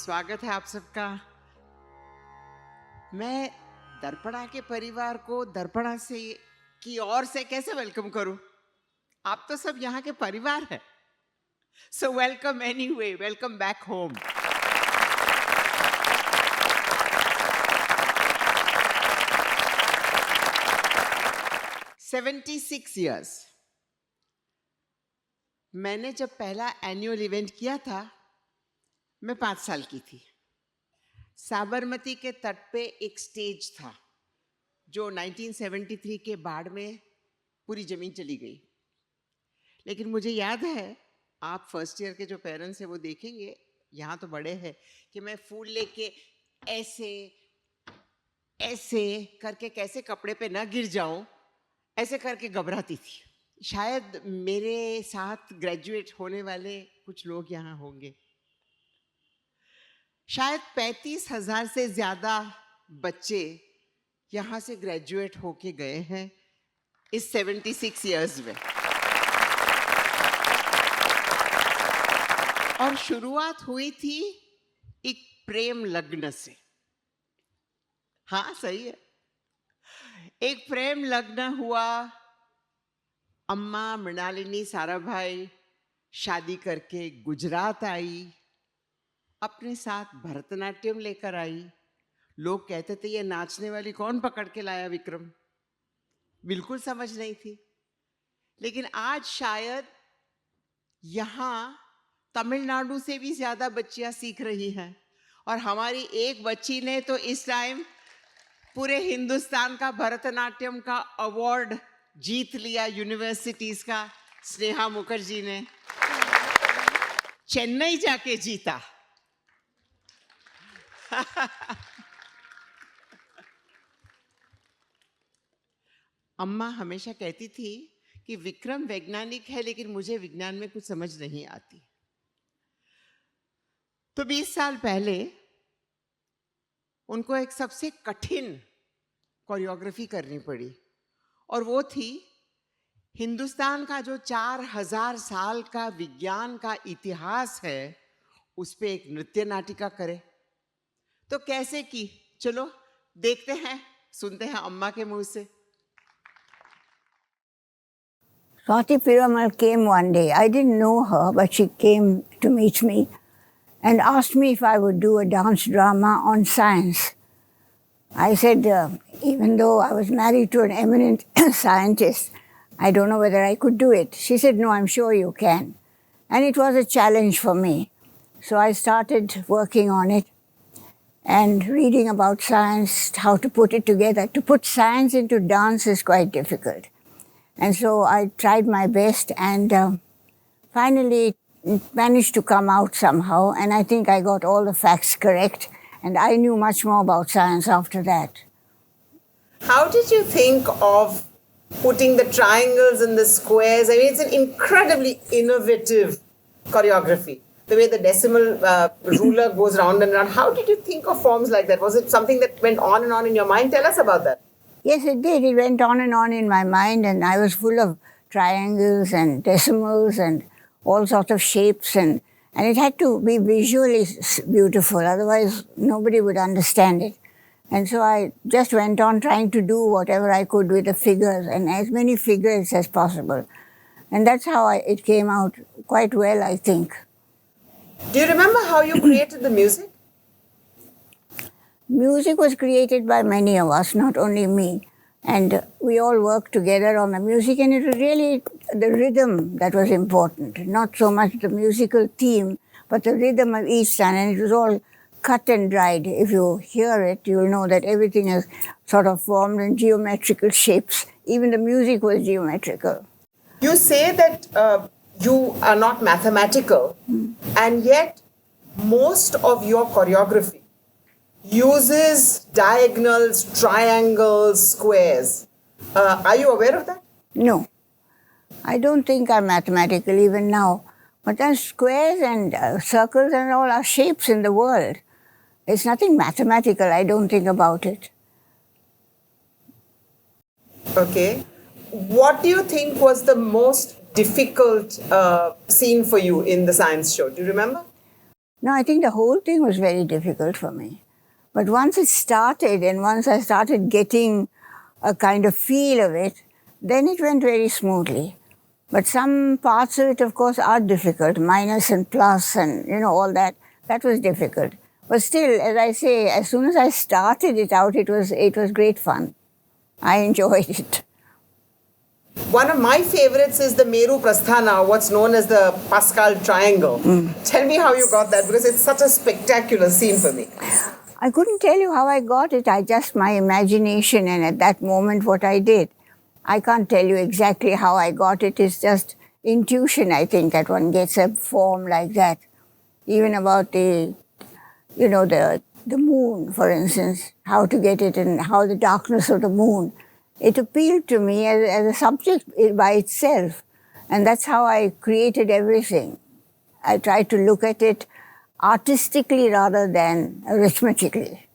स्वागत है आप सबका। मैं दर्पणा के परिवार को दर्पणा से की ओर से कैसे वेलकम करूं? आप तो सब यहाँ के परिवार हैं। So welcome anyway, welcome back home. $76 years। मैंने जब पहला एनुअल इवेंट किया था, मैं 5 साल की थी। साबरमती के तट पे एक स्टेज था जो 1973 के बाढ़ में पूरी जमीन चली गई। लेकिन मुझे याद है, आप फर्स्ट ईयर के जो पेरेंट्स हैं वो देखेंगे, यहाँ तो बड़े हैं, कि मैं फूल लेके ऐसे ऐसे करके कैसे कपड़े पे ना गिर जाऊं, ऐसे करके घबराती थी। शायद मेरे साथ ग्रेजुएट होने वाले कुछ लोग यहाँ होंगे। शायद 35,000 से ज्यादा बच्चे यहाँ से ग्रेजुएट होके गए हैं इस 76 इयर्स में। और शुरुआत हुई थी एक प्रेम लग्न से। हाँ, सही है, एक प्रेम लग्न हुआ। अम्मा मृणालिनी साराभाई शादी करके गुजरात आई, अपने साथ भरतनाट्यम लेकर आई। लोग कहते थे ये नाचने वाली कौन पकड़ के लाया विक्रम, बिल्कुल समझ नहीं थी। लेकिन आज शायद यहाँ तमिलनाडु से भी ज्यादा बच्चियां सीख रही हैं। और हमारी एक बच्ची ने तो इस टाइम पूरे हिंदुस्तान का भरतनाट्यम का अवार्ड जीत लिया, यूनिवर्सिटीज का। स्नेहा मुखर्जी ने चेन्नई जाके जीता। अम्मा हमेशा कहती थी कि विक्रम वैज्ञानिक है, लेकिन मुझे विज्ञान में कुछ समझ नहीं आती। तो 20 साल पहले उनको एक सबसे कठिन कोरियोग्राफी करनी पड़ी, और वो थी हिंदुस्तान का जो 4000 साल का विज्ञान का इतिहास है, उस पे एक नृत्य नाटिका करे। तो कैसे की, चलो देखते हैं, सुनते हैं अम्मा के मुंह से। Swati Piramal came one day. I didn't know her, but she came to meet me and asked me if I would do a dance drama on science. I said, even though I was married to an eminent scientist, I don't know whether I could do it. She said, no, I'm sure you can. And it was a challenge for me. So I started working on it and reading about science, how to put it together. To put science into dance is quite difficult. And so I tried my best, and finally it managed to come out somehow. And I think I got all the facts correct. And I knew much more about science after that. How did you think of putting the triangles and the squares? I mean, it's an incredibly innovative choreography. The way the decimal ruler goes round and round. How did you think of forms like that? Was it something that went on and on in your mind? Tell us about that. Yes, it did. It went on and on in my mind, and I was full of triangles and decimals and all sorts of shapes, and it had to be visually beautiful, otherwise nobody would understand it. And so I just went on trying to do whatever I could with the figures, and as many figures as possible. And that's how it came out quite well, I think. Do you remember how you created the music? Music was created by many of us, not only me. And we all worked together on the music, and it was really the rhythm that was important, not so much the musical theme, but the rhythm of each line, and it was all cut and dried. If you hear it, you'll know that everything is sort of formed in geometrical shapes. Even the music was geometrical. You say that you are not mathematical, and yet most of your choreography uses diagonals, triangles, squares. Are you aware of that? No. I don't think I'm mathematical even now. But then squares and circles and all are shapes in the world. It's nothing mathematical, I don't think about it. Okay. What do you think was the most difficult scene for you in the science show? Do you remember? No, I think the whole thing was very difficult for me. But once it started and once I started getting a kind of feel of it, then it went very smoothly. But some parts of it, of course, are difficult, minus and plus and, all that. That was difficult. But still, as I say, as soon as I started it out, it was great fun. I enjoyed it. One of my favorites is the Meru Prasthana, what's known as the Pascal Triangle. Tell me how you got that, because it's such a spectacular scene for me. I couldn't tell you how I got it. My imagination and at that moment what I did. I can't tell you exactly how I got it. It's just intuition, I think, that one gets a form like that. Even about the moon, for instance, how to get it and how the darkness of the moon. It appealed to me as a subject by itself. And that's how I created everything. I tried to look at it artistically rather than arithmetically.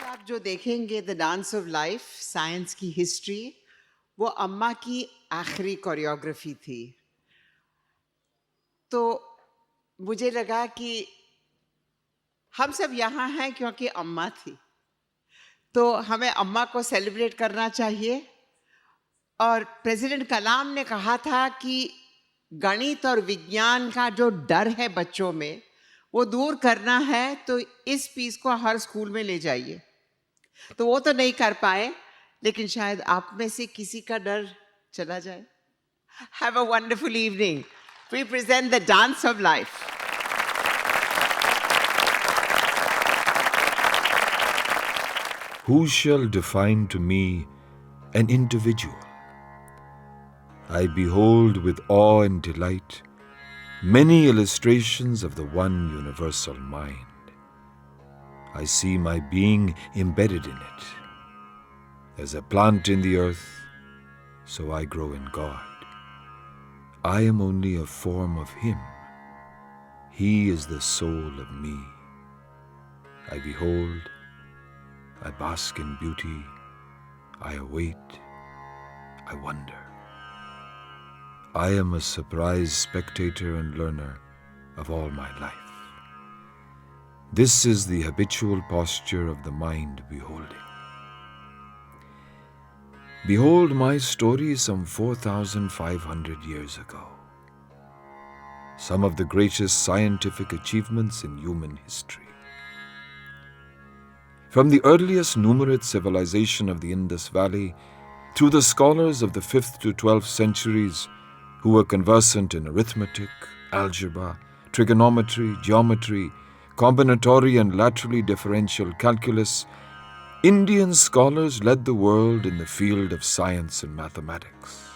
आप जो देखेंगे the dance of life science की history, वो अम्मा की आखिरी choreography थी. तो मुझे लगा कि हम सब यहाँ हैं क्योंकि अम्मा थी, तो हमें अम्मा को सेलिब्रेट करना चाहिए. और प्रेसिडेंट कलाम ने कहा था कि गणित और विज्ञान का जो डर है बच्चों में, वो दूर करना है, तो इस पीस को हर स्कूल में ले जाइए. तो वो तो नहीं कर पाए, लेकिन शायद आप में से किसी का डर चला जाए. Have a wonderful evening. We present the dance of life. Who shall define to me an individual? I behold with awe and delight many illustrations of the one universal mind. I see my being embedded in it. As a plant in the earth, so I grow in God. I am only a form of Him. He is the soul of me. I behold, I bask in beauty, I await, I wonder. I am a surprised spectator and learner of all my life. This is the habitual posture of the mind beholding. Behold my story some 4,500 years ago. Some of the greatest scientific achievements in human history. From the earliest Numerid civilization of the Indus Valley, through the scholars of the 5th to 12th centuries who were conversant in arithmetic, algebra, trigonometry, geometry, combinatory and laterally differential calculus, Indian scholars led the world in the field of science and mathematics.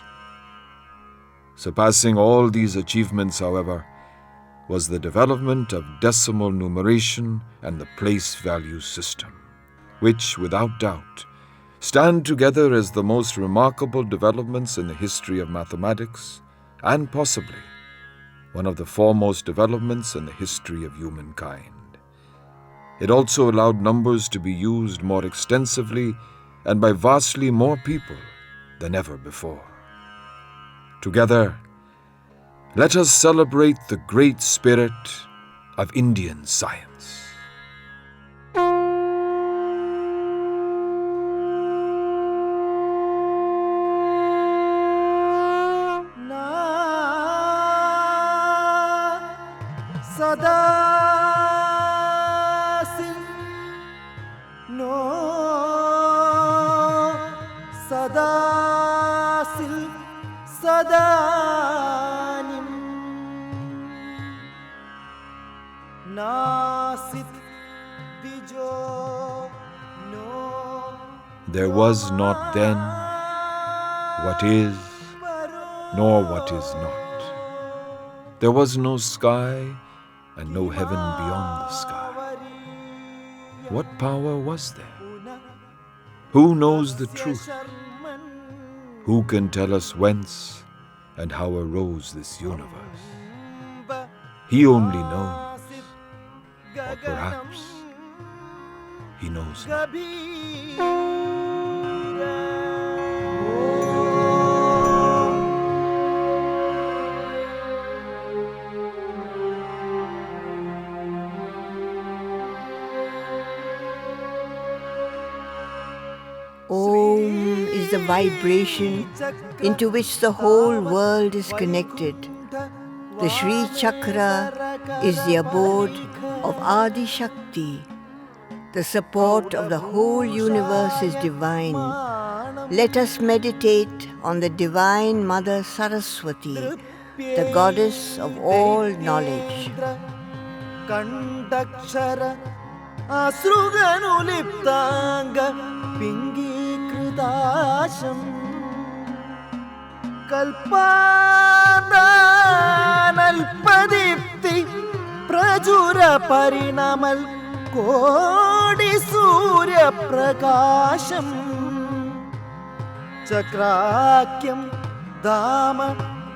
Surpassing all these achievements, however, was the development of decimal numeration and the place value system, which, without doubt, stand together as the most remarkable developments in the history of mathematics and possibly one of the foremost developments in the history of humankind. It also allowed numbers to be used more extensively and by vastly more people than ever before. Together, let us celebrate the great spirit of Indian science. There was not then what is, nor what is not. There was no sky and no heaven beyond the sky. What power was there? Who knows the truth? Who can tell us whence and how arose this universe? He only knows, or perhaps He knows not. Om is the vibration into which the whole world is connected. The Sri Chakra is the abode of Adi Shakti. The support of the whole universe is divine. Let us meditate on the Divine Mother Saraswati, the goddess of all knowledge. Kandakshara Asruganuliptanga Pingikridasham Kalpanalpadipti Prajura Parinamal Kodi Surya Prakasham Chakrakyam Dama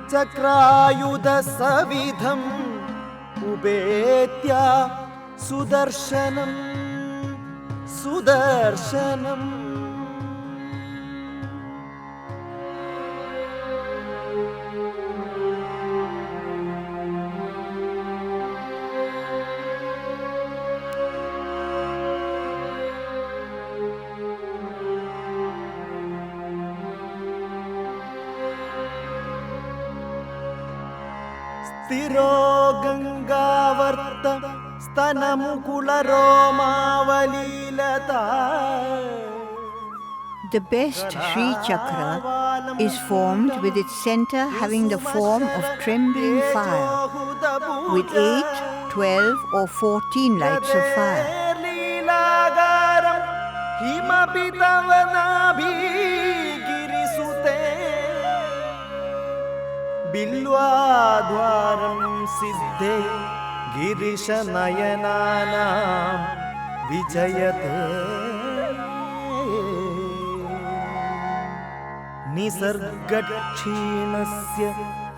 Chakrayuda Savidham Ubetya Sudarshanam Sudarshanam. Stiro Gangavarta Stanamukula Romavalilata. The best Sri Chakra is formed with its center having the form of trembling fire, with 8, 12 or 14 lights of fire. Bilwadwaram Siddhe Girisha Nayananam Vijayate Nisargakshinasya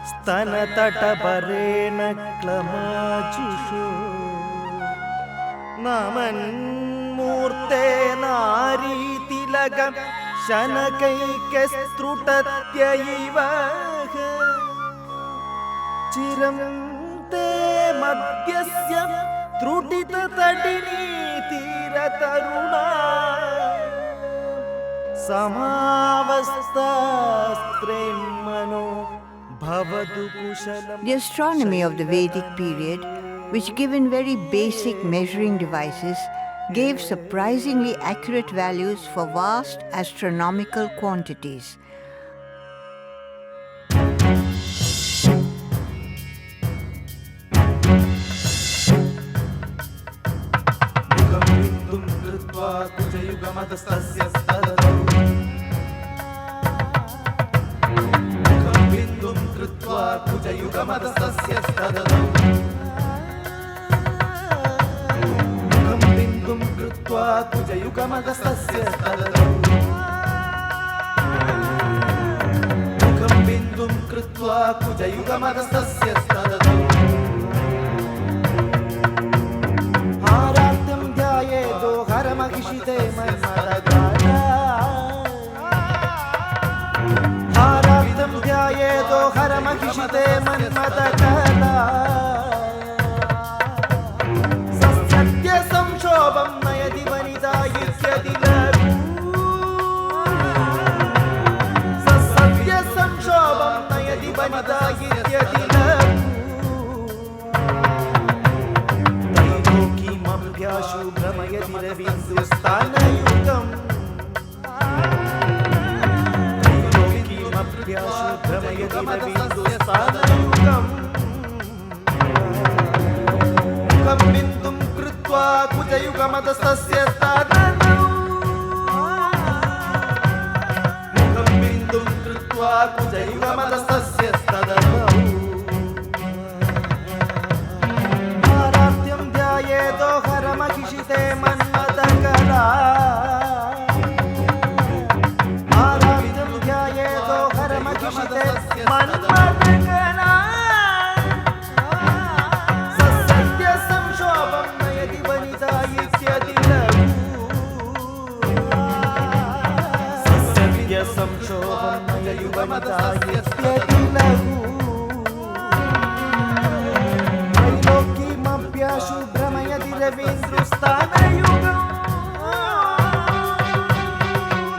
Stanatataparena Klamachushu Naman Murte Nari Tilagam Shanakaikastrutatyayiva Chiram te madhyasya trutita tadini tira taruna samavasta stremano bhavatu kushalam. The astronomy of the Vedic period, which given very basic measuring devices, gave surprisingly accurate values for vast astronomical quantities.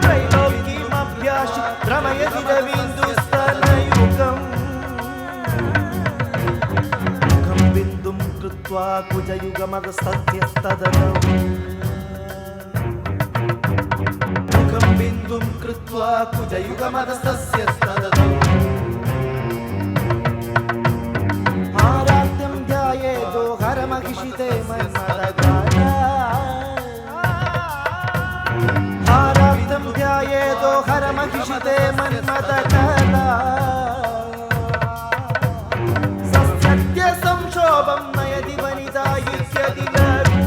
Right. कृत्वा कुजयुगमदस्तत्यस्तददौ मुखं बिन्दुं कृत्वा कुजयुगमदस्तस्यस्तददौ आराध्यं ध्यायेतो हरमहिषिते मन्मदगाता आराध्यं ध्यायेतो हरमहिषिते मन्मदगाता सत्य संक्षोभं नयति वनिता युध्यतिलरू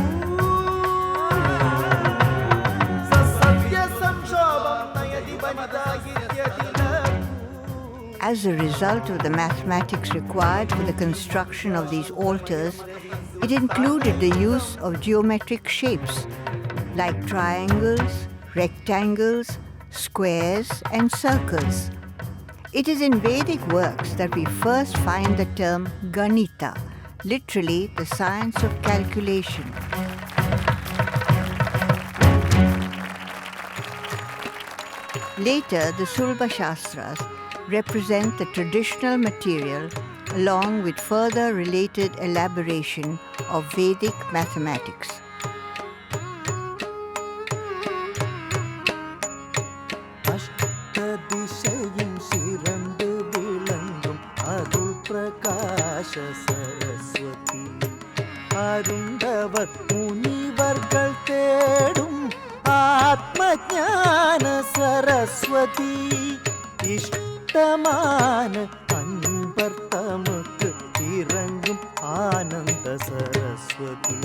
सत्य संक्षोभं नयति Vanita युध्यतिलरू. As a result of the mathematics required for the construction of these altars, it included the use of geometric shapes like triangles, rectangles, squares, and circles. It is in Vedic works that we first find the term Ganita, literally the science of calculation. Later, the Sulba Shastras represent the traditional material along with further related elaboration of Vedic mathematics. அஷ்டதிசையும் சிறந்து விளங்கும் அருள் பிரகாச சரஸ்வதி அருந்தவர் முனிவர்கள் தேடும் ஆத்ம ஞான சரஸ்வதி இஷ்டமான அன்பர் தமக்கு இறங்கும் ஆனந்த சரஸ்வதி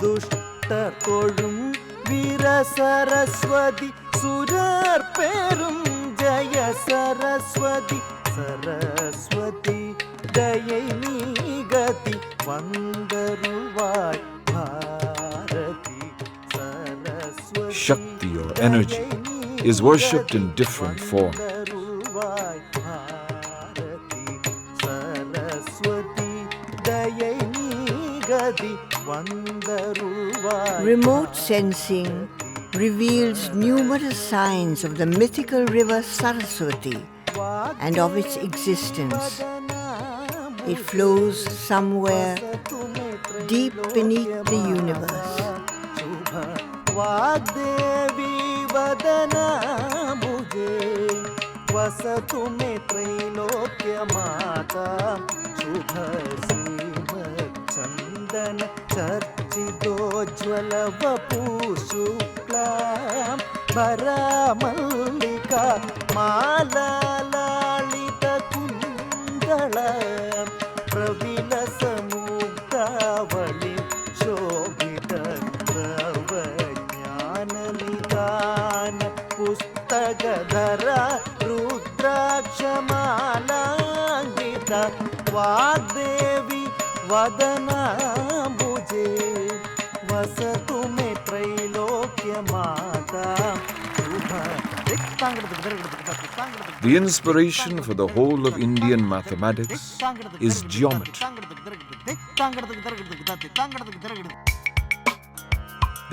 துஷ்டர் தொழும் வீர சரஸ்வதி சுரர் பெரும் ஜய சரஸ்வதி சரஸ்வதி தயை நீகதி வந்தருவாய் Bharathi Saraswati Shakti or energy is worshipped in different forms. வந்தருவாய் Bharathi Saraswati தயை நீகதி வந்தருவாய். Remote sensing reveals numerous signs of the mythical river Saraswati and of its existence. It flows somewhere deep beneath the universe. Vagdevi वदनाम्बुजे वसतु may त्रैलोक्यमाता Shubh श्रीमच्चन्दन चर्चितोज्ज्वल वपुशुक्लां भरामल्लिका मालालितकुण्डलां प्रविलसमुक्तावलिं Shobhit सर्वज्ञाननिदान पुस्तकधरा रुद्राक्षमालाङ्किता Vagdevi वदनाम्बुजे वसतु may त्रैलोक्यमाता. The inspiration for the whole of Indian mathematics is geometry.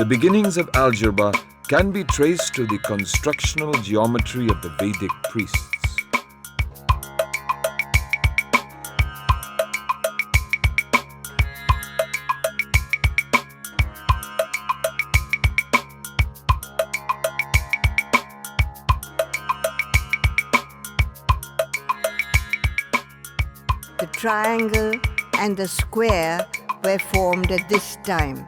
The beginnings of algebra can be traced to the constructional geometry of the Vedic priests. The triangle and the square were formed at this time.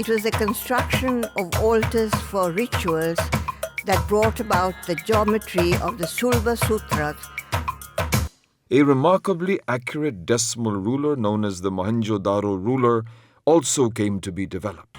It was the construction of altars for rituals that brought about the geometry of the Sulba Sutras. A remarkably accurate decimal ruler known as the Mohenjo-daro ruler also came to be developed.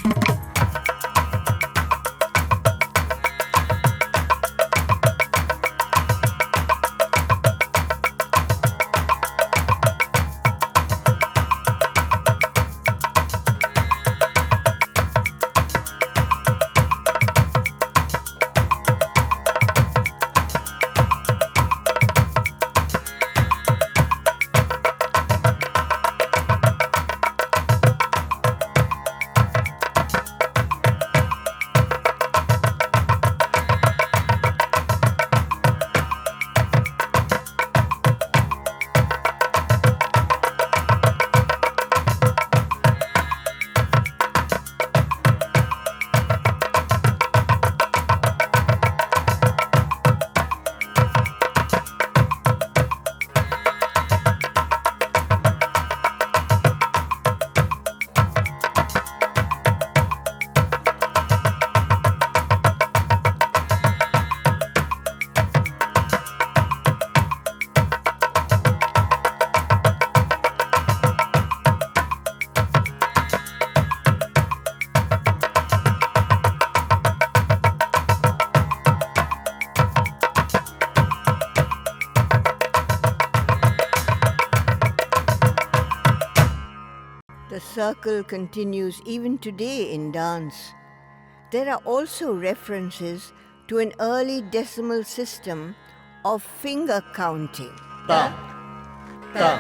The circle continues even today in dance. There are also references to an early decimal system of finger counting. Ta, ta,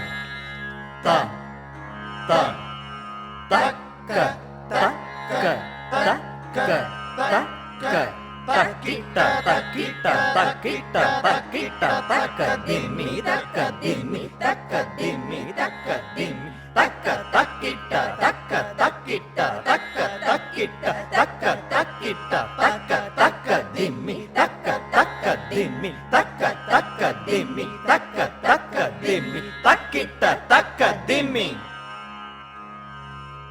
ta, ta, ta, ka, ta, ka, ta, ka, ta, ka, ta, kita, ta, kita, ta, kita, ta, kita, ta, ka, dimmi, ta, ka, dimmi, ta, ka, dimmi, ta, ka, dimmi, ta, ka, ta, kita, ta, ka, ta, kita, ta, ka, ta, kita, ta, ka, ta, kita, ta, ka, ta, ka, dimmi, ta, ka, ta, ka, dimmi, ta, ka, ta, ka, dimmi, ta, ka, ta, ka, dimmi, ta, kita, ta, ka, dimmi.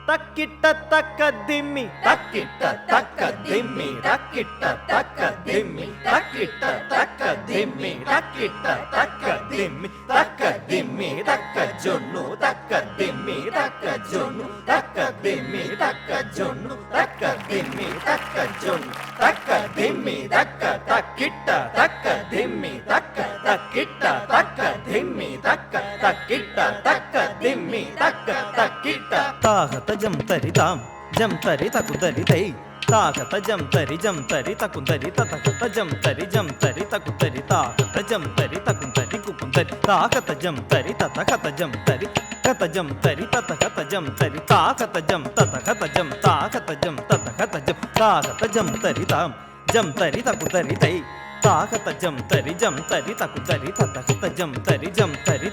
Takita takadimi, takita takadimi, takita takadimi, takita takadimi, takita takadimi, takadimi, takajunu, takadimi, takajunu, takadimi, takajunu, takadimi, takajunu, takadimi, takita takadimi, takita takadimi, takita takadimi, takita jam tari tam jam tari takudari tai takata jam tari takundari tatakata jam tari takudari takata jam tari takundari kupundari takata jam tari tatakata jam tari kata jam tari tatakata jam tari takata jam tatakata jam takata jam tatakata jam takata jam tari tam jam tari takudari tai takata jam tari takudari tatakata jam tari takudari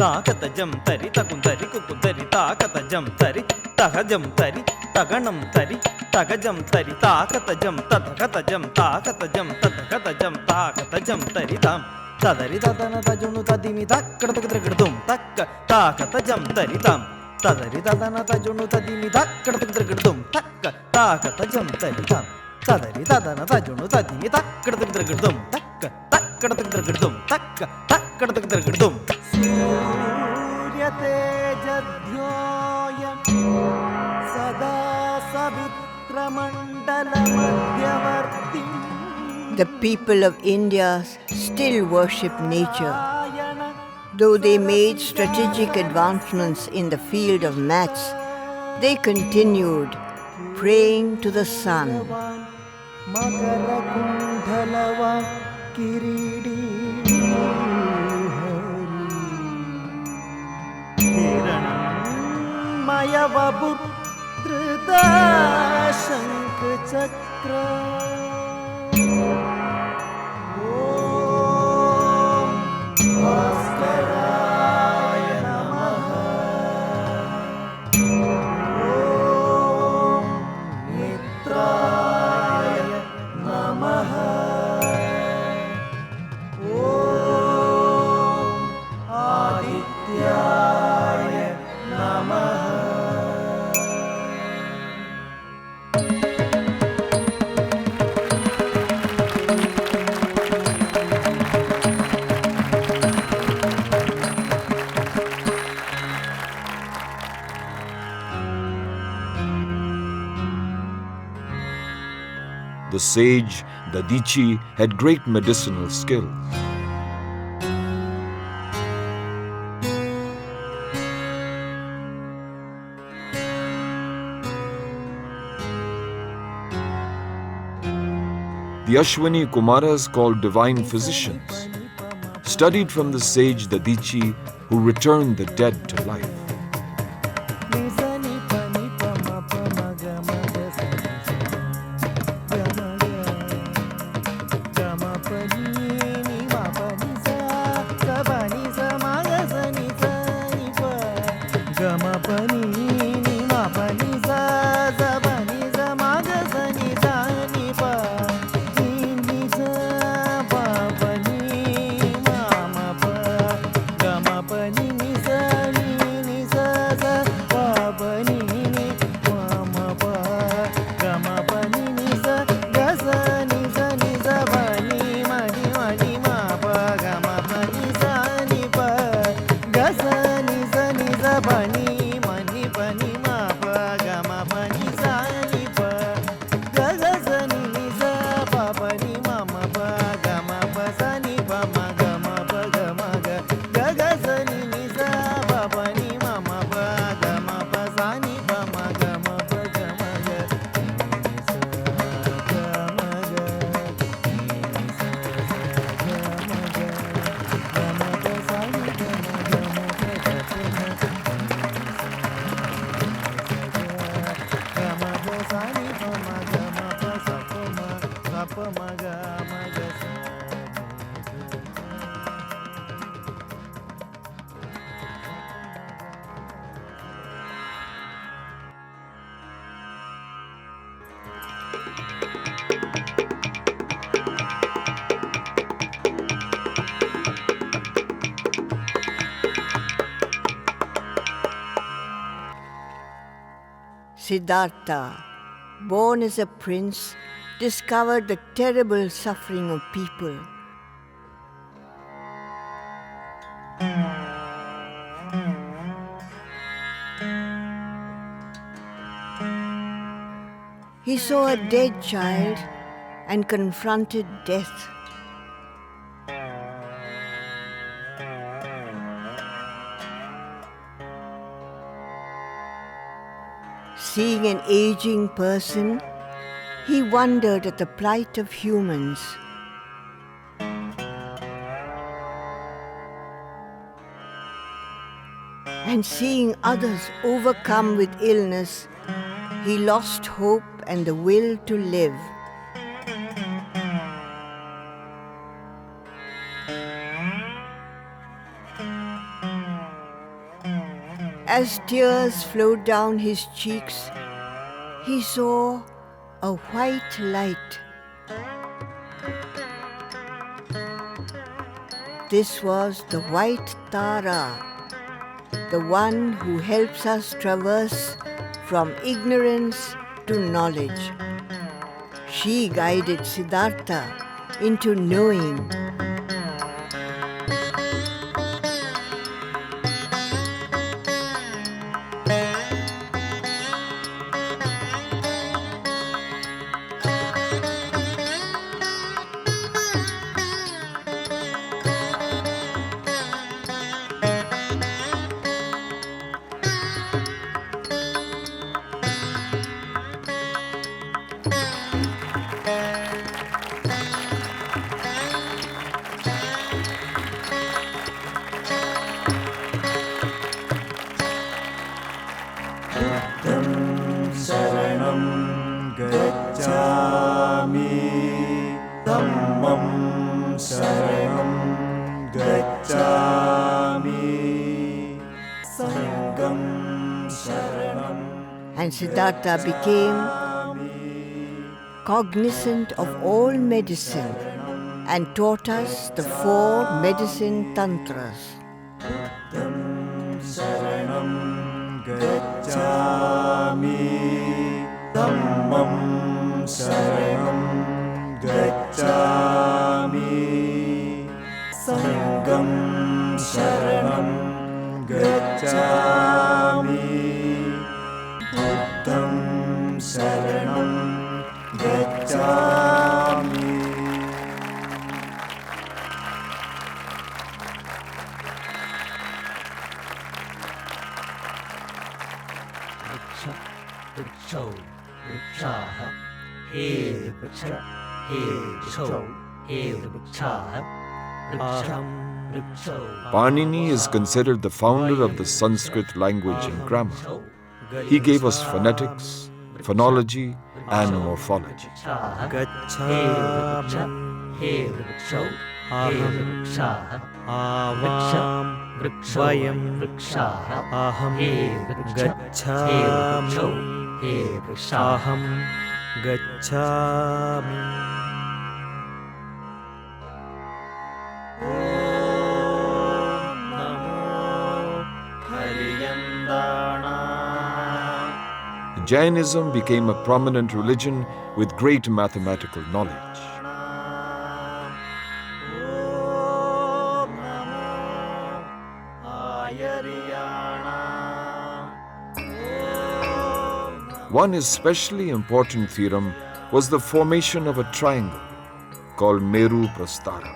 takata jam tari takundari kupundari takata jam tari takajam tari taganam tari takajam tari takata jam tatakata jam takata jam tatakata jam takata jam tari tam tadari tadana tajunu tadimi takkadakadakadum takka takata jam tari tam tadari tadana tajunu tadimi takkadakadakadum takka takata jam tari tam tadari tadana tajunu tadimi takkadakadakadum takka takkadakadakadum takka takkadakadakadum सूर्यतेजध्योय सदा सवित्रमण्डलमध्यवर्ती. The people of India still worship nature. Though they made strategic advancements in the field of maths, they continued praying to the sun. मकरकुण्डलवा किरीडी हिरण्मयवपुत्रदा शङ्खचक्र ॐ भास्कराय नमः ॐ मित्राय नमः ॐ आदित्याय नमः sage Dadichi had great medicinal skills. The Ashwini Kumaras, called divine physicians, studied from the sage Dadichi who returned the dead to life. Siddhartha, born as a prince, discovered the terrible suffering of people. He saw a dead child and confronted death. Seeing an aging person, he wondered at the plight of humans. And seeing others overcome with illness, he lost hope and the will to live. As tears flowed down his cheeks, he saw a white light. This was the white Tara, the one who helps us traverse from ignorance to knowledge. She guided Siddhartha into knowing. And Siddhartha became cognizant of all medicine and taught us the 4 medicine tantras. Gacchami वृक्षौ वृक्षाः हे वृक्ष हे वृक्षौ हे वृक्षाः वृक्षं वृक्षौ Panini is considered the founder of the Sanskrit language and grammar. He gave us phonetics, phonology, and morphology. हे वृक्षौ हे वृक्षाः आवां वृक्षोऽयं वृक्षाः हे वृक्षौ हे वृक्षाः अहं गच्छामि ॐ नमो हरियन्दाणाम् Jainism became a prominent religion with great mathematical knowledge. One especially important theorem was the formation of a triangle called Meru Prastara.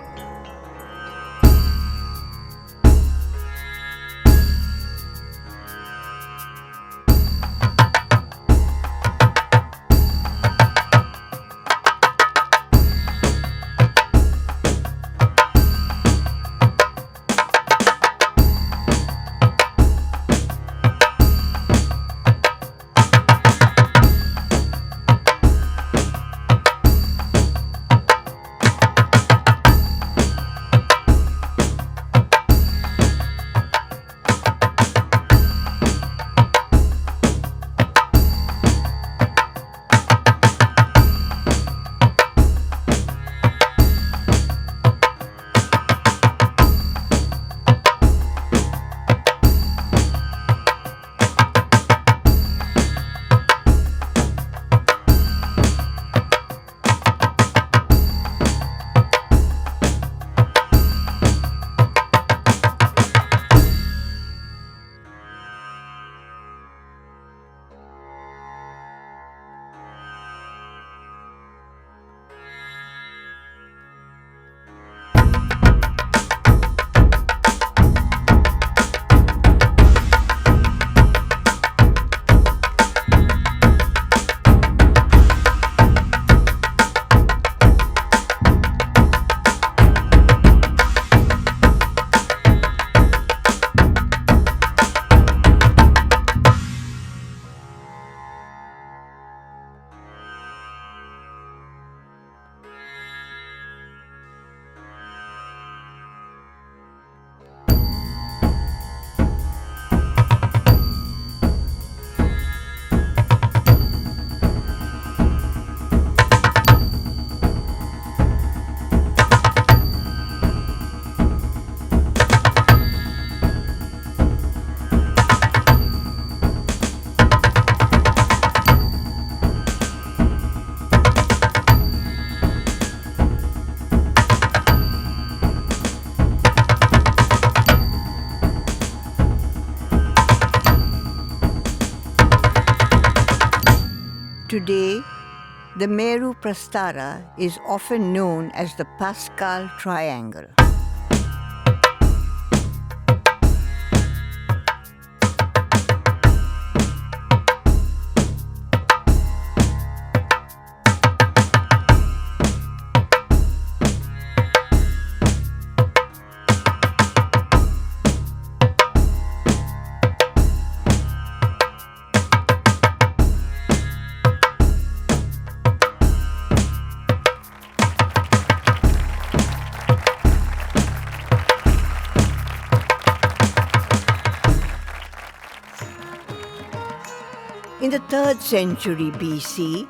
Today, the Meru Prastara is often known as the Pascal Triangle. In the 3rd century BC,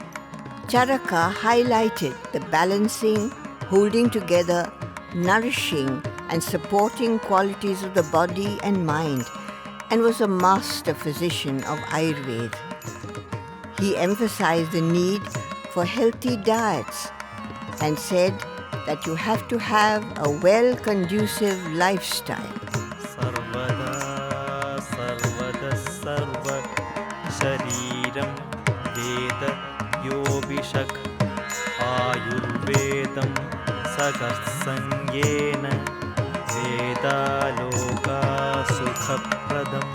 Charaka highlighted the balancing, holding together, nourishing and supporting qualities of the body and mind, and was a master physician of Ayurveda. He emphasized the need for healthy diets and said that you have to have a well-conducive lifestyle. शरीरं वेद योऽभिषक् आयुर्वेदं सकर्संज्ञेन वेदालोका सुखप्रदं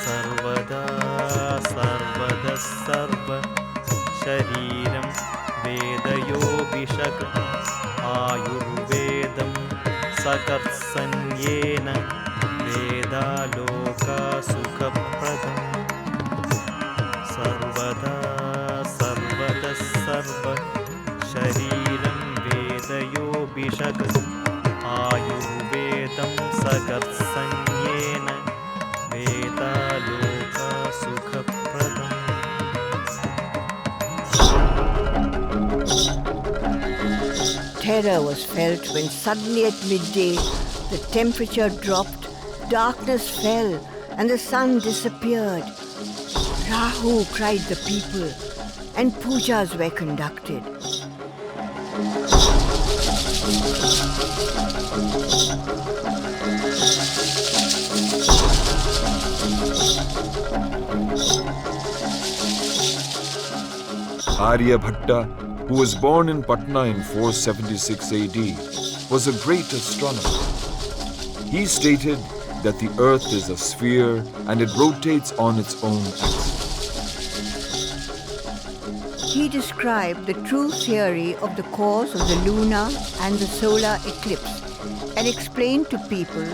सर्वदा शरीरं वेदयोभिषक् आयुर्वेदं सकर्षण्येन वेदालोका सुखप्रदम् सर्वदा सर्वतः सर्व शरीरं वेदयोभिषक् आयुर्वेदं सकर्षण्येन वेदालोका सुखप्रदम् Terror was felt when suddenly at midday the temperature dropped, darkness fell, and the sun disappeared. Rahu, cried the people, and pujas were conducted. Aryabhatta, who was born in Patna in 476 AD, was a great astronomer. He stated that the earth is a sphere and it rotates on its own axis. He described the true theory of the cause of the lunar and the solar eclipse and explained to people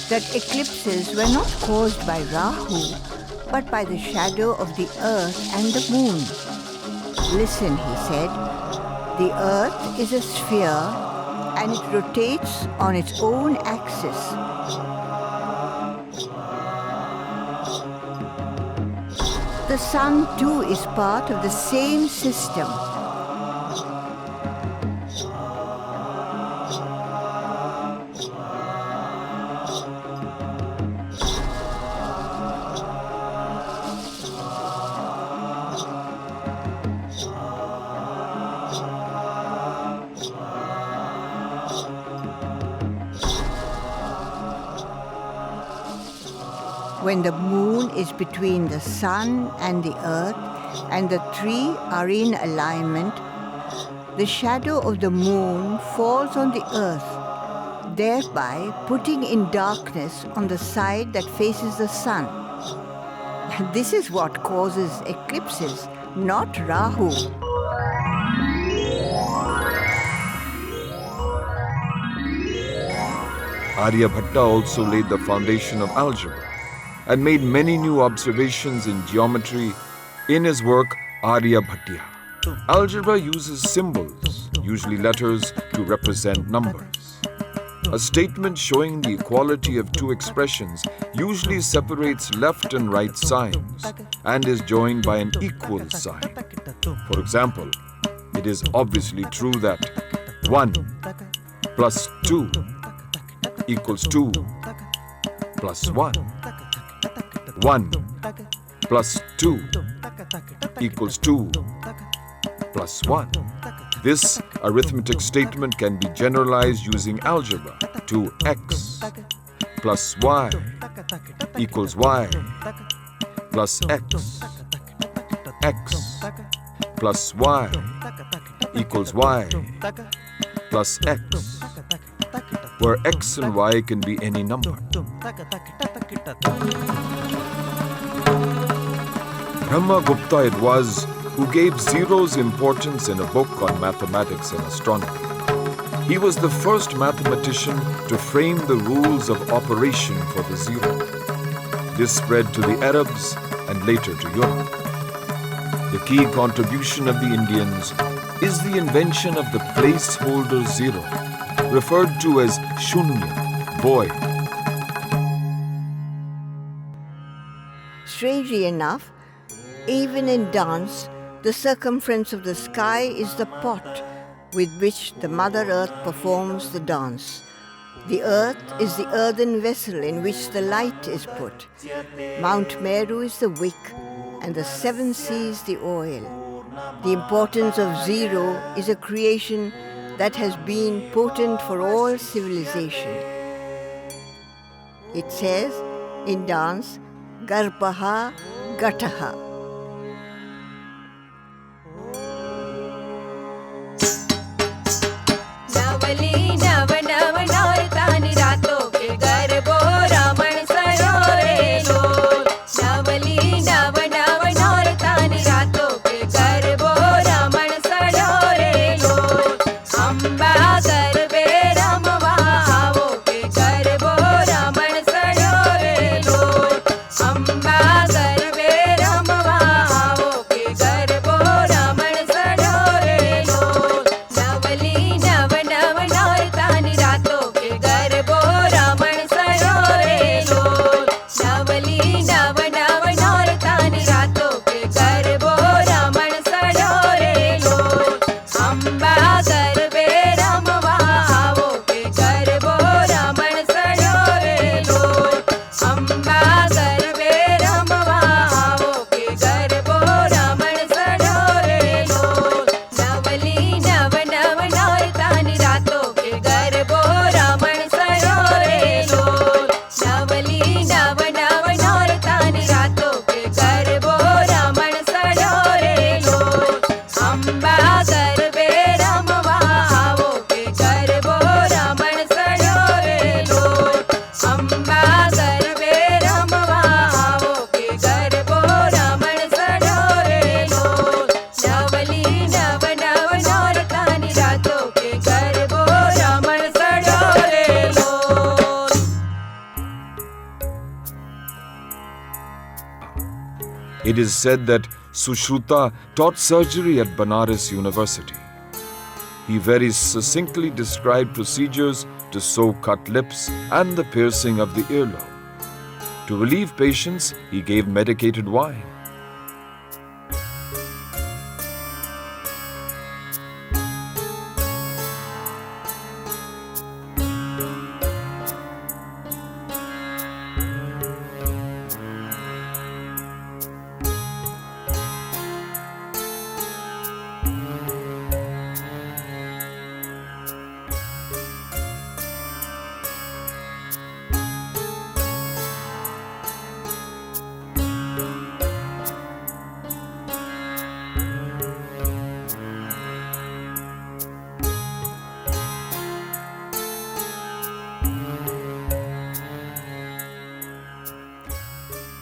that eclipses were not caused by Rahu but by the shadow of the earth and the moon. Listen, he said, the earth is a sphere and it rotates on its own axis. The sun too is part of the same system. When the moon is between the sun and the earth and the three are in alignment, the shadow of the moon falls on the earth, thereby putting in darkness on the side that faces the sun. This is what causes eclipses, not Rahu. Aryabhatta also laid the foundation of algebra and made many new observations in geometry in his work Aryabhatya. Algebra uses symbols, usually letters, to represent numbers. A statement showing the equality of two expressions usually separates left and right signs and is joined by an equal sign. For example, it is obviously true that 1 plus 2 equals 2 plus 1. 1 plus 2 equals 2 plus 1. This arithmetic statement can be generalized using algebra to x plus y equals y plus x. X plus y equals y plus x, where x and y can be any number. Brahmagupta it was who gave zeros importance in a book on mathematics and astronomy. He was the first mathematician to frame the rules of operation for the zero. This spread to the Arabs and later to Europe. The key contribution of the Indians is the invention of the placeholder zero, referred to as shunya, void. Strangely enough, even in dance, the circumference of the sky is the pot with which the Mother Earth performs the dance. The earth is the earthen vessel in which the light is put. Mount Meru is the wick, and the seven seas the oil. The importance of zero is a creation that has been potent for all civilization. It says in dance, Garpaha Gataha. नव नव नौर तानी रातों के गर्भो It is said that Sushruta taught surgery at Banaras University. He very succinctly described procedures to sew cut lips and the piercing of the earlobe. To relieve patients, he gave medicated wine.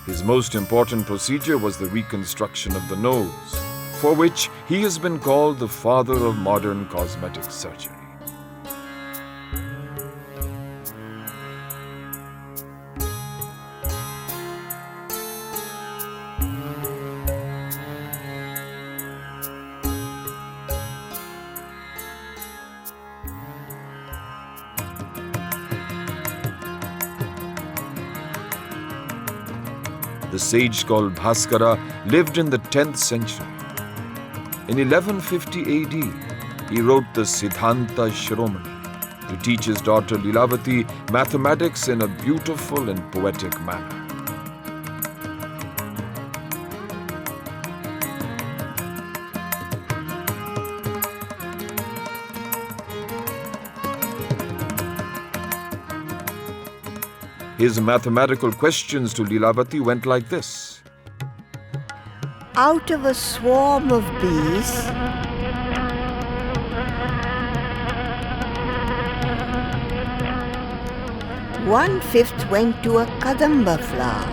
His most important procedure was the reconstruction of the nose, for which he has been called the father of modern cosmetic surgery. The sage called Bhaskara lived in the 10th century. In 1150 AD, he wrote the Siddhanta Shiromani to teach his daughter Lilavati mathematics in a beautiful and poetic manner. His mathematical questions to Lilavati went like this. Out of a swarm of bees, one-fifth went to a kadamba flower.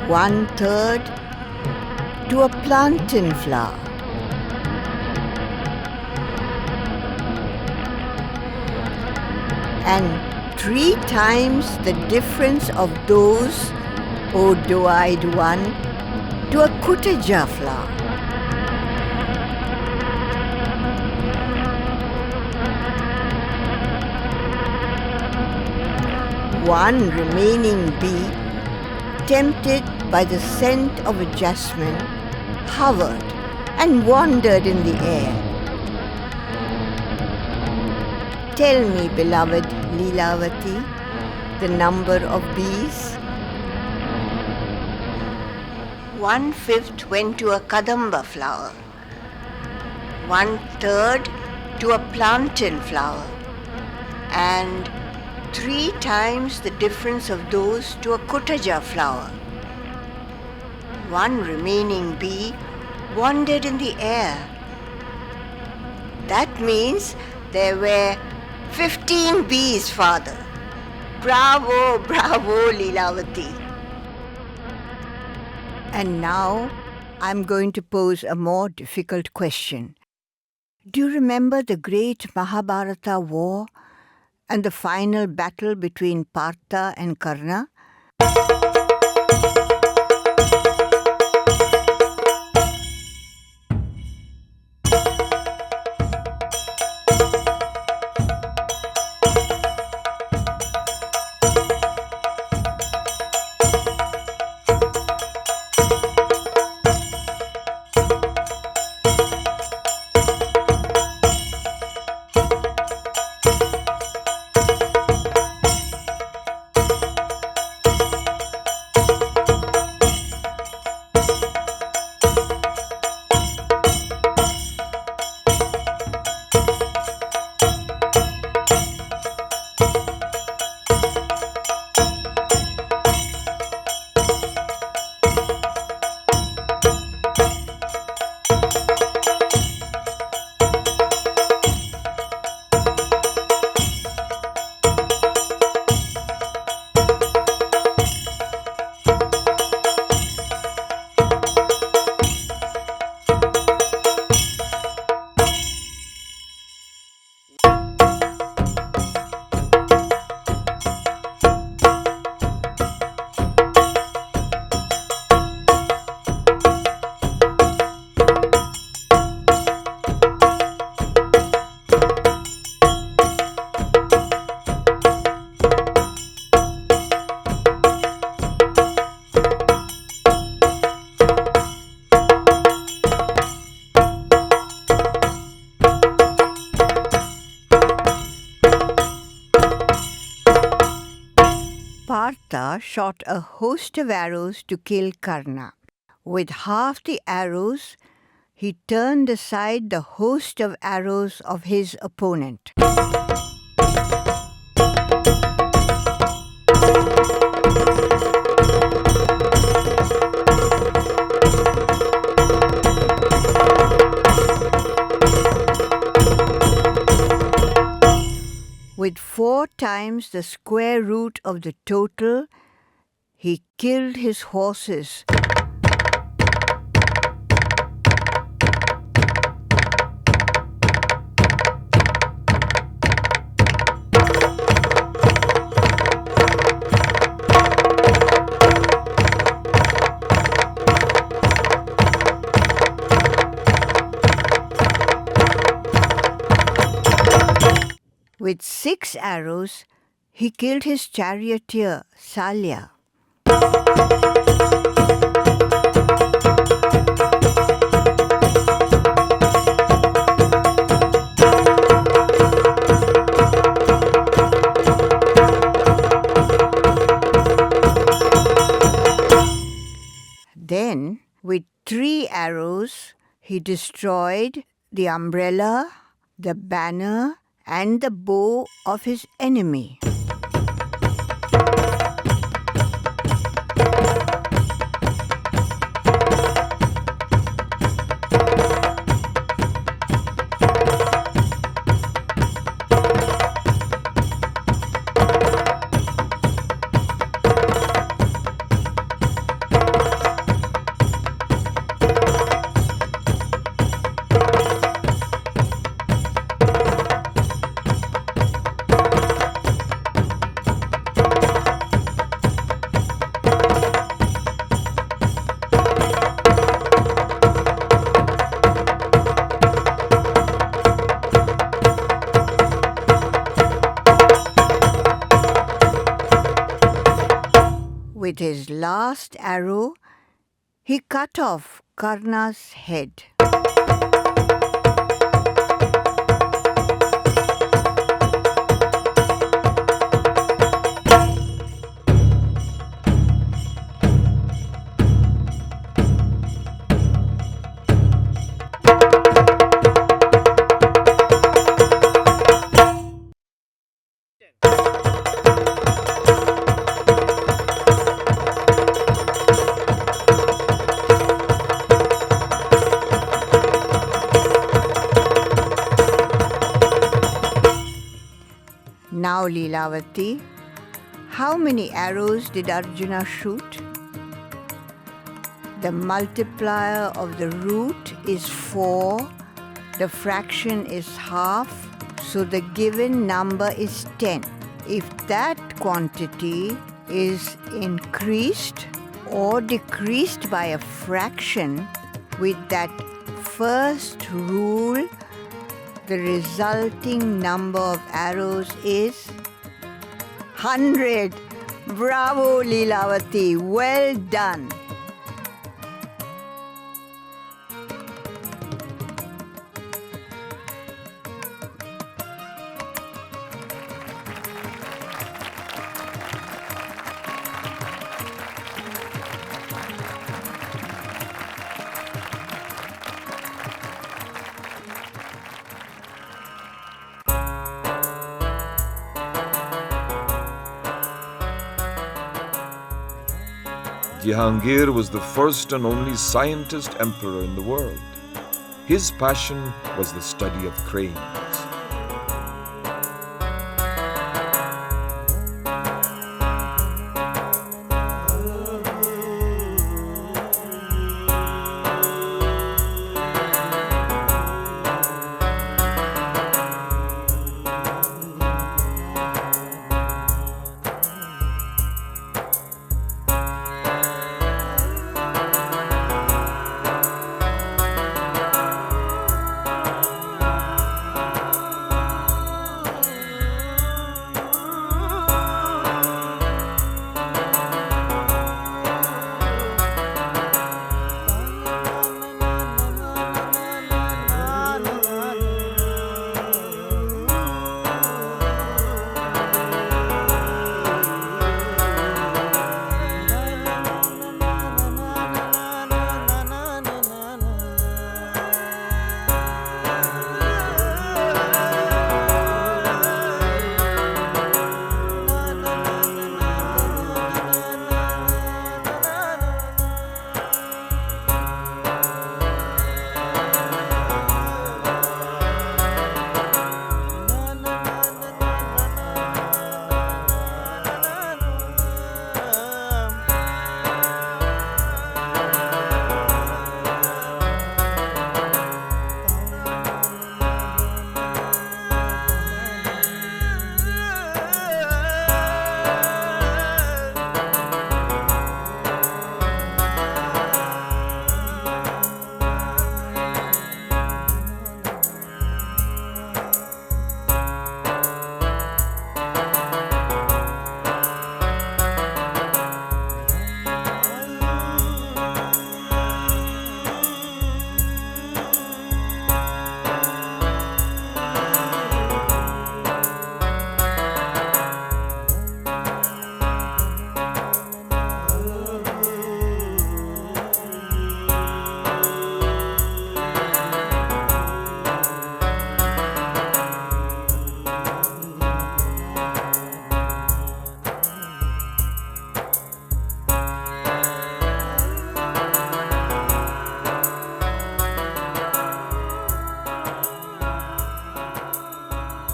One-third to a plantain flower. And 3 times the difference of those, O doe-eyed one, to a kutaja flower. One remaining bee, tempted by the scent of a jasmine, hovered and wandered in the air. Tell me, beloved Lilavati, the number of bees. One-fifth went to a kadamba flower, one-third to a plantain flower, and 3 times the difference of those to a kutaja flower. One remaining bee wandered in the air. That means there were 15 bees, Father. Bravo, bravo, Lilavati. And now I'm going to pose a more difficult question. Do you remember the great Mahabharata war and the final battle between Partha and Karna? Partha shot a host of arrows to kill Karna. With half the arrows, he turned aside the host of arrows of his opponent. With 4 times the square root of the total, he killed his horses. With 6 arrows, he killed his charioteer, Salya. Then, with 3 arrows, he destroyed the umbrella, the banner, and the bow of his enemy. With his last arrow, he cut off Karna's head. Now, Leelavati, how many arrows did Arjuna shoot? The multiplier of the root is 4, the fraction is half, so the given number is 10. If that quantity is increased or decreased by a fraction with that first rule, the resulting number of arrows is 100. Bravo, Leelavati. Well done. Jahangir was the first and only scientist emperor in the world. His passion was the study of cranes.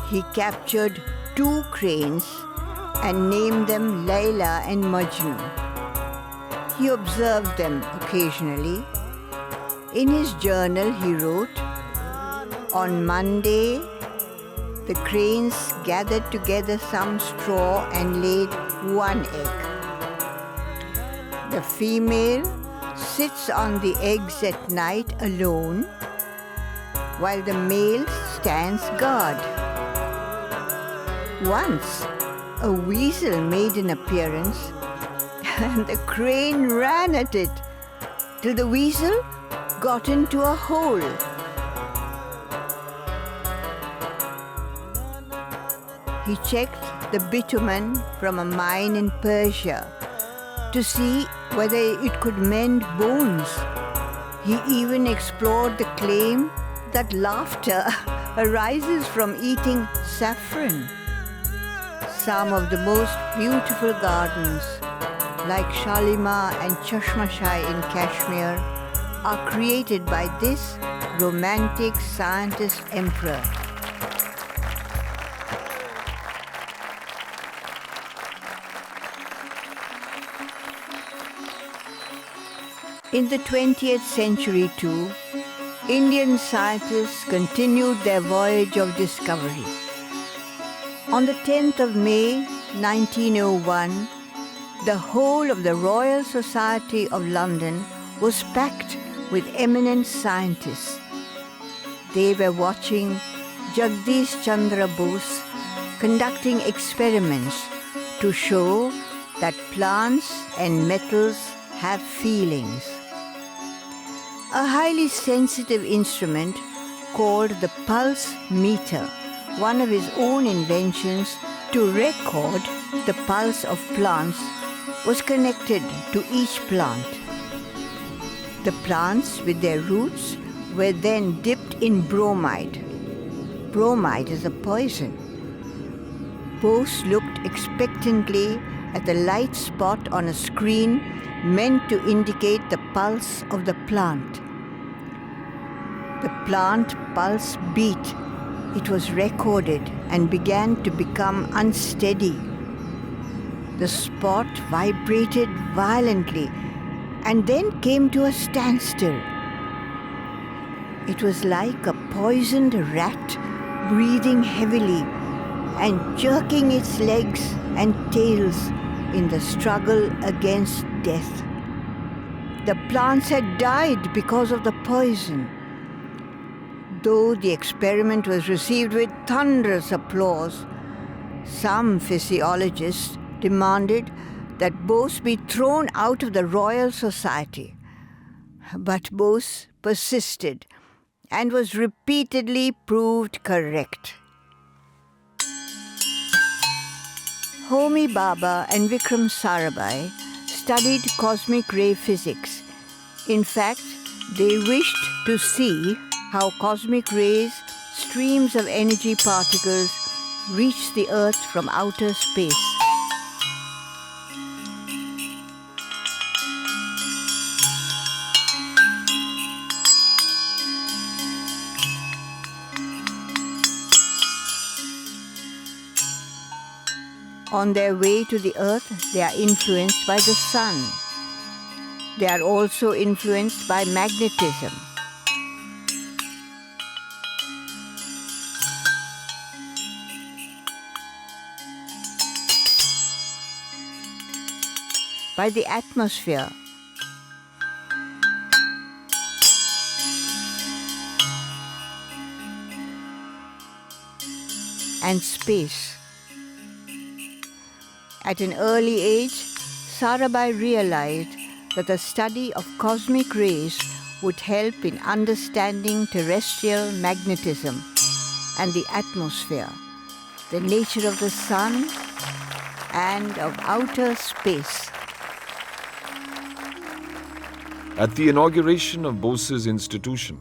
he captured 2 cranes and named them Layla and Majnu. He observed them occasionally. In his journal, he wrote, "On Monday, the cranes gathered together some straw and laid 1 egg. The female sits on the eggs at night alone, while the male stands guard. Once, a weasel made an appearance, and the crane ran at it till the weasel got into a hole. He checked the bitumen from a mine in Persia to see whether it could mend bones. He even explored the claim that laughter arises from eating saffron. Some of the most beautiful gardens, like Shalimar and Chashmashai in Kashmir, are created by this romantic scientist emperor. In the 20th century too, Indian scientists continued their voyage of discovery. On the 10th of May 1901, the whole of the Royal Society of London was packed with eminent scientists. They were watching Jagdish Chandra Bose conducting experiments to show that plants and metals have feelings. A highly sensitive instrument called the pulse meter, one of his own inventions to record the pulse of plants, was connected to each plant. The plants with their roots were then dipped in bromide. Bromide is a poison. Bose looked expectantly at the light spot on a screen meant to indicate the pulse of the plant. The plant pulse beat. It was recorded and began to become unsteady. The spot vibrated violently and then came to a standstill. It was like a poisoned rat breathing heavily and jerking its legs and tails in the struggle against death. The plants had died because of the poison. Though the experiment was received with thunderous applause, some physiologists demanded that Bose be thrown out of the Royal Society. But Bose persisted and was repeatedly proved correct. Homi Bhabha and Vikram Sarabhai studied cosmic ray physics. In fact, they wished to see how cosmic rays, streams of energy particles, reach the Earth from outer space. On their way to the Earth, they are influenced by the sun. They are also influenced by magnetism. By the atmosphere. And space. At an early age, Sarabhai realized that the study of cosmic rays would help in understanding terrestrial magnetism and the atmosphere, the nature of the sun, and of outer space. At the inauguration of Bose's institution,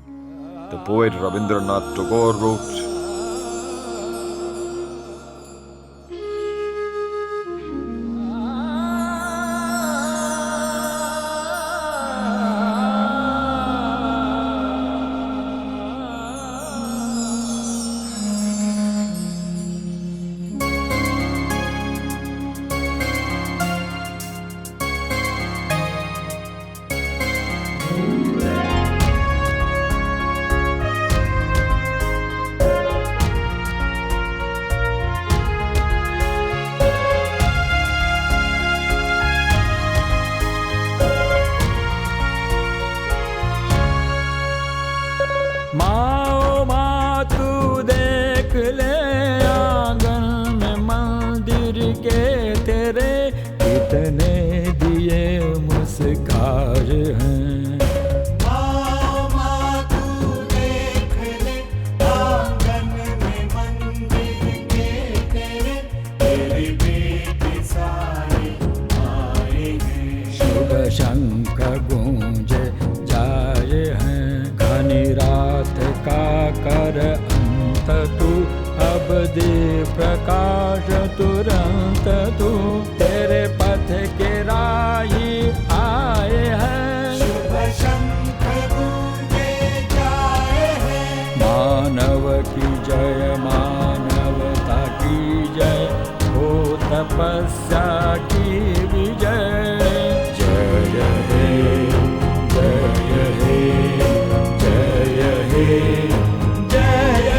the poet Rabindranath Tagore wrote, कर अंत तू, अब दे प्रकाश तुरंत तू, तेरे पथ के राही आए हैं। शुभ शंख गूंजे जाए हैं। मानव की जय, मानवता की जय, हो तपस्या की विजय। जय हे, जय हे, जय हे, जय हे।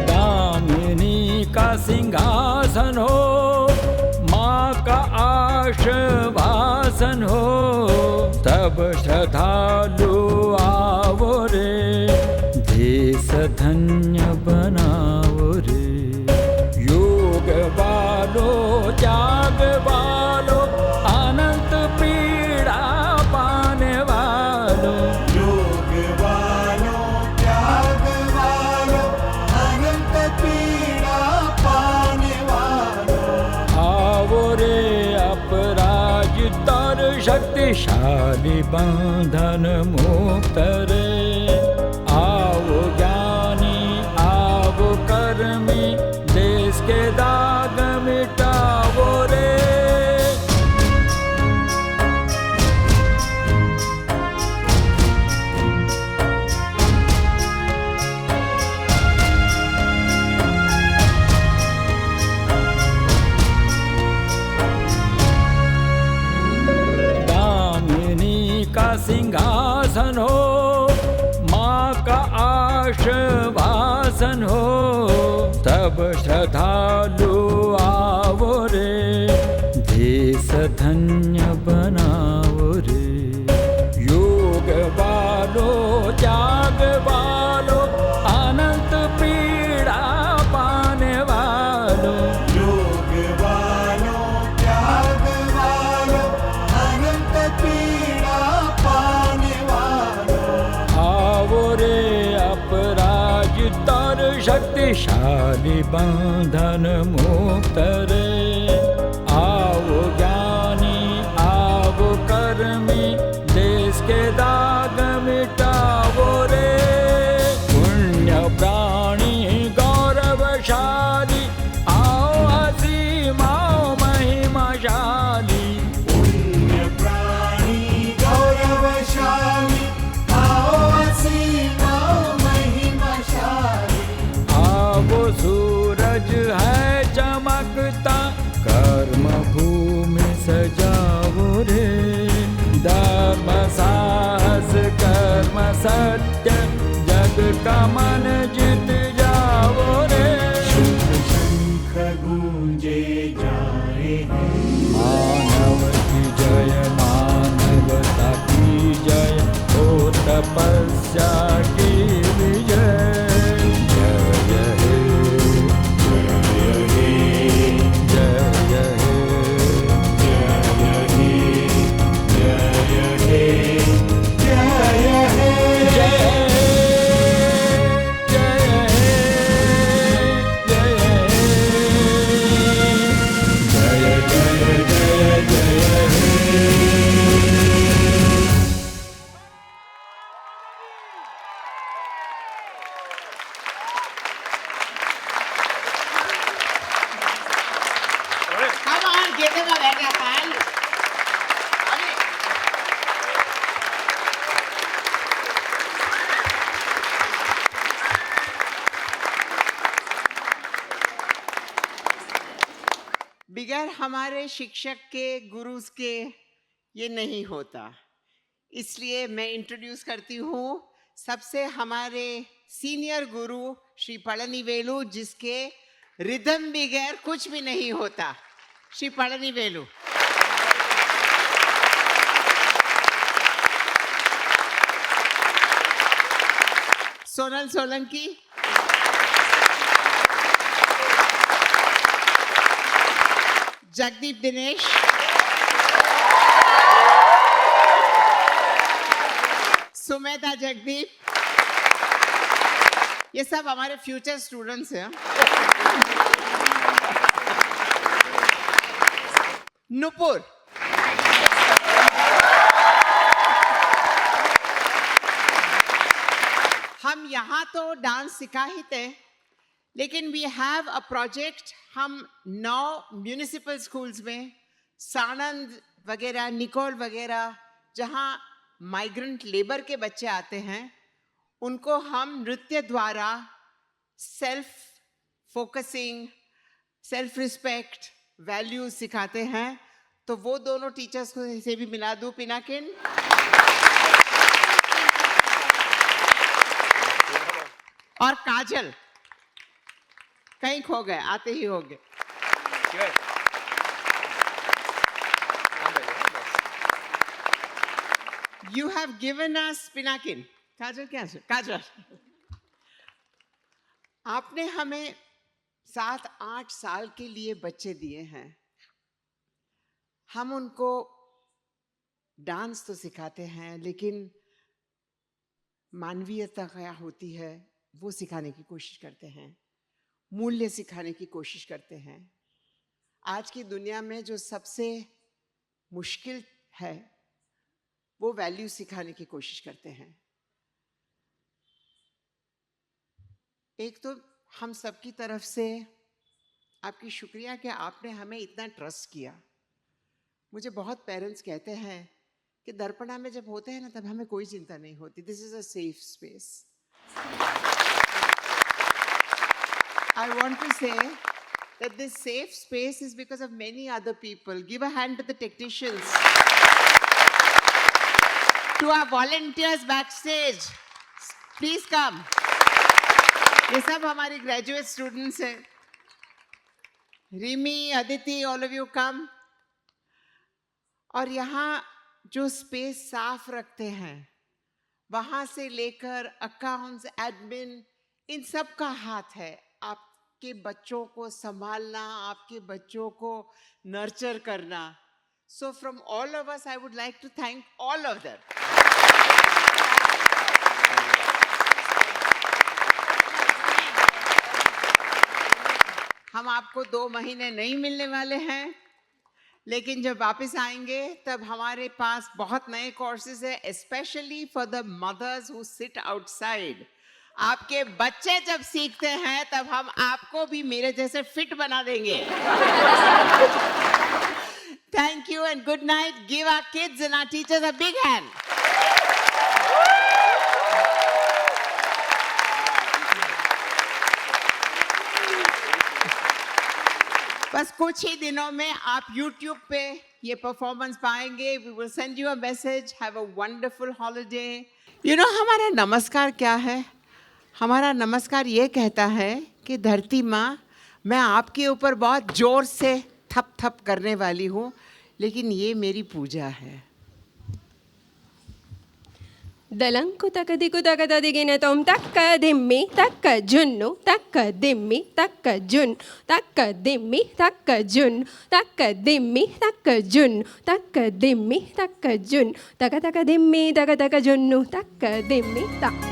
दामिनी का सिंहासन हो, माँ का आश्वासन हो, तब श्रद्धालु आवो रे, देश धन्य बनाओ रे। योग वालो, त्याग वालो, अनंत पीड़ा पाने वालों। योग वालों, त्याग वालों, अनंत पीड़ा पाने वालों। आवो रे अपराजितर शक्तिशाली बंधन मुक्त रे। आओ ज्ञानी, आओ कर्मी, देश के दाग मिटाओ रे। दामिनी का सिंहासन हो, माँ का आश्वासन हो, तब श्रद्धालु आवो रे, देश धन्य बनाओ रे। योग वालो, त्याग वालो, अनंत पीड़ा पाने वालों। योग वालों, त्याग वालों, अनंत पीड़ा पाने वालों। आवो रे अपराजितर शक्तिशाली बंधन मुक्त रे। आओ ज्ञानी, आओ कर्मी, देश के दाग मिटाओ रे। पुण्य प्राणी गौरवशाली, आओ असीम, आओ महिमाशाली। पुण्य प्राणी गौरवशाली, आओ असीम, आओ महिमाशाली। आवो सूरज है चमकता, कर्म भूमि सजाओ रे। धर्म साहस कर्म सत्य, जग का मन जीत जाओ रे। शुभ शंख गूंजे जाए हैं। मानव की जय, मानवता की जय, हो तपस्या की विजय। जय हे, जय हे, जय हे, जय हे, जय Come on, give them a big hand. बिगैर हमारे शिक्षक के, गुरुज के ये नहीं होता। इसलिए मैं इंट्रोड्यूस करती हूँ सबसे हमारे सीनियर गुरु श्री पळनिवेलु, जिसके रिदम बिगैर कुछ भी नहीं होता। श्री पळनिवेलु। सोनल सोलंकी, जगदीप दिनेश, सुमेधा जगदीप, ये सब हमारे फ्यूचर स्टूडेंट्स हैं. नुपुर, हम यहाँ तो डांस सिखा ही थे, लेकिन वी हैव अ प्रोजेक्ट. हम 9 म्यूनिसिपल स्कूल्स में, सानंद वगैरह, निकोल वगैरह, जहाँ माइग्रेंट लेबर के बच्चे आते हैं, उनको हम नृत्य द्वारा self focusing, self respect, values सिखाते हैं. तो वो दोनों टीचर्स को से भी मिला दूं. पिनाकिन और काजल कहीं खो गए, आते ही हो गए. You have given us Pinakin. काजल क्या है? काजल, आपने हमें 7-8 साल के लिए बच्चे दिए हैं. हम उनको डांस तो सिखाते हैं, लेकिन मानवीयता क्या होती है वो सिखाने की कोशिश करते हैं, मूल्य सिखाने की कोशिश करते हैं. आज की दुनिया में जो सबसे मुश्किल है वो वैल्यू सिखाने की कोशिश करते हैं. एक तो हम सबकी तरफ से आपकी शुक्रिया कि आपने हमें इतना ट्रस्ट किया. मुझे बहुत पेरेंट्स कहते हैं कि दर्पणा में जब होते हैं ना, तब हमें कोई चिंता नहीं होती. This is a safe space. I want to say that this safe space is because of many other people. Give a hand to the technicians, to our volunteers backstage. Please come. ये सब हमारी graduate students हैं. Rimi, Aditi, all of you come. और यहाँ जो space साफ रखते हैं, वहाँ से लेकर अकाउंट्स, एडमिन, इन सब का हाथ है. आपके बच्चों को संभालना, आपके बच्चों को नर्चर करना. So from all of us, I would like to thank all of them. हम आपको 2 महीने नहीं मिलने वाले हैं, लेकिन जब वापस आएंगे तब हमारे पास बहुत नए कोर्सेज है, specially for the mothers who sit outside. आपके बच्चे जब सीखते हैं तब हम आपको भी मेरे जैसे फिट बना देंगे. Thank you and good night. Give our kids and our teachers a big hand. बस कुछ ही दिनों में आप YouTube पे ये परफॉर्मेंस पाएंगे. We will send you a message. Have a wonderful holiday. You know हमारा नमस्कार क्या है? हमारा नमस्कार ये कहता है कि धरती माँ, मैं आपके ऊपर बहुत जोर से थप थप करने वाली हूँ, लेकिन ये मेरी पूजा है. दलंकु तक दिकु तक तदिगिन तोम तक दिम्मी तक जुन्नु तक दिम्मी तक जुन तक दिम्मी तक जुन तक दिम्मी तक जुन तक दिम्मी तक जुन तक दिम्मी तक जुन्नु तक दिम्मी तक.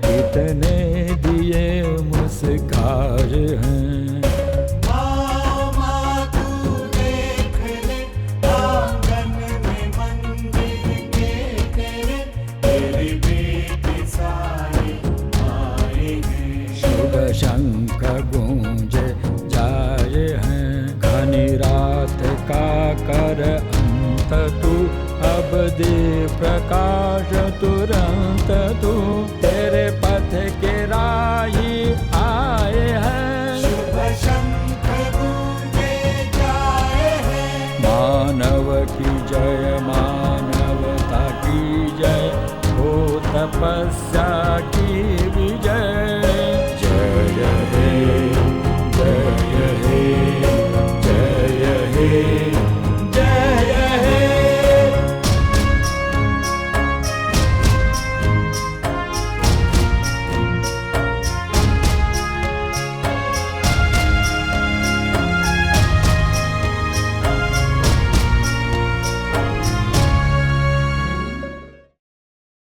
कितने दिए मुस्कार हैं. मामा तू देख ले, आंगन में मंदिर के तेरे, तेरी बेटी सारी आए हैं. शुभ शंख गूंज जाए हैं, घनी रात का कर अंत तू, अब दे प्रकाश तुरंत तू, तेरे पथ के राही आए हैं. शुभ शंख गूंजे जाए हैं. मानव की जय, मानवता की जय, हो तपस्या